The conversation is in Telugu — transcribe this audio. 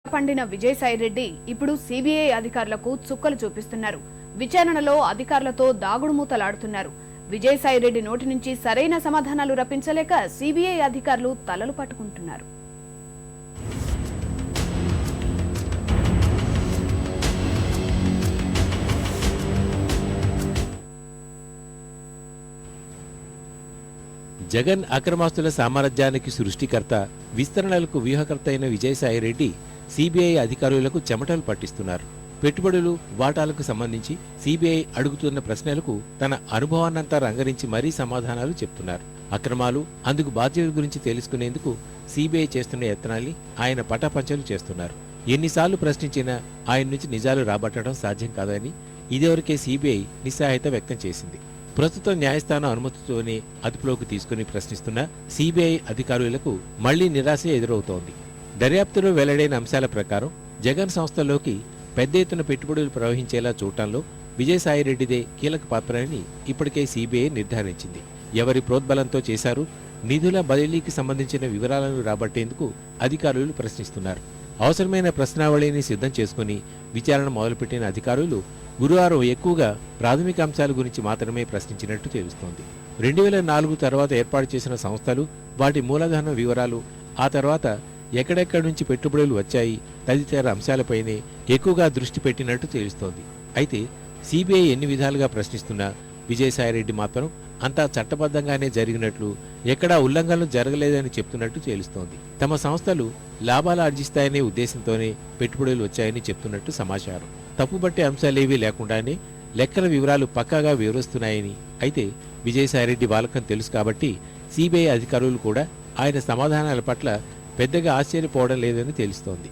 పండిన విజయసాయిరెడ్డి ఇప్పుడు సీబీఐ అధికారులకు చుక్కలు చూపిస్తున్నారు. విచారణలో అధికారులతో దాగుడుమూతలాడుతున్నారు. విజయసాయిరెడ్డి నోటి నుంచి సరైన సమాధానాలు రప్పించలేక సీబీఐ అధికారులు తలలు పట్టుకుంటున్నారు. జగన్ అక్రమాస్తుల సామ్రాజ్యానికి సృష్టికర్త, విస్తరణలకు వ్యూహకర్త అయిన విజయసాయిరెడ్డి సీబీఐ అధికారులకు చెమటలు పట్టిస్తున్నారు. పెట్టుబడులు, వాటాలకు సంబంధించి సీబీఐ అడుగుతున్న ప్రశ్నలకు తన అనుభవాన్నంతా రంగరించి మరీ సమాధానాలు చెప్తున్నారు. అక్రమాలు, అందుకు బాధ్యతల గురించి తెలుసుకునేందుకు సీబీఐ చేస్తున్న యత్నాల్ని ఆయన పటాపంచలు చేస్తున్నారు. ఎన్నిసార్లు ప్రశ్నించినా ఆయన నుంచి నిజాలు రాబట్టడం సాధ్యం కాదని ఇదివరకే సీబీఐ నిస్సహాయత వ్యక్తం చేసింది. ప్రస్తుతం న్యాయస్థానం అనుమతితోనే అదుపులోకి తీసుకుని ప్రశ్నిస్తున్న సీబీఐ అధికారులకు మళ్లీ నిరాశ ఎదురవుతోంది. దర్యాప్తులో వెల్లడైన అంశాల ప్రకారం జగన్ సంస్థల్లోకి పెద్ద ఎత్తున పెట్టుబడులు ప్రవహించేలా చూడటంలో విజయసాయిరెడ్డిదే కీలక పాత్రని ఇప్పటికే సీబీఐ నిర్ధారించింది. ఎవరి ప్రోద్బలంతో చేశారు, నిధుల బదిలీకి సంబంధించిన వివరాలను రాబట్టేందుకు అధికారులు ప్రశ్నిస్తున్నారు. అవసరమైన ప్రశ్నావళిని సిద్ధం చేసుకుని విచారణ మొదలుపెట్టిన అధికారులు గురువారం ఎక్కువగా ప్రాథమిక అంశాల గురించి మాత్రమే ప్రశ్నించినట్టు తెలుస్తోంది. 2004 తర్వాత ఏర్పాటు చేసిన సంస్థలు, వాటి మూలధన వివరాలు, ఆ తర్వాత ఎక్కడెక్కడి నుంచి పెట్టుబడులు వచ్చాయి తదితర అంశాలపైనే ఎక్కువగా దృష్టి పెట్టినట్టు తెలుస్తోంది. అయితే సీబీఐ ఎన్ని విధాలుగా ప్రశ్నిస్తున్నా విజయసాయిరెడ్డి మాత్రం అంతా చట్టబద్ధంగానే జరిగినట్లు, ఎక్కడా ఉల్లంఘనలు జరగలేదని చెప్తున్నట్టు తెలుస్తోంది. తమ సంస్థలు లాభాలు ఆర్జిస్తాయనే ఉద్దేశంతోనే పెట్టుబడులు వచ్చాయని చెప్తున్నట్టు సమాచారం. తప్పుబట్టే అంశాలేవీ లేకుండానే లెక్కల వివరాలు పక్కాగా వివరిస్తున్నాయని, అయితే విజయసాయిరెడ్డి వాలకం తెలుసు కాబట్టి సీబీఐ అధికారులు కూడా ఆయన సమాధానాల పట్ల పెద్దగా ఆశ్చర్యపోవడం లేదని తెలుస్తోంది.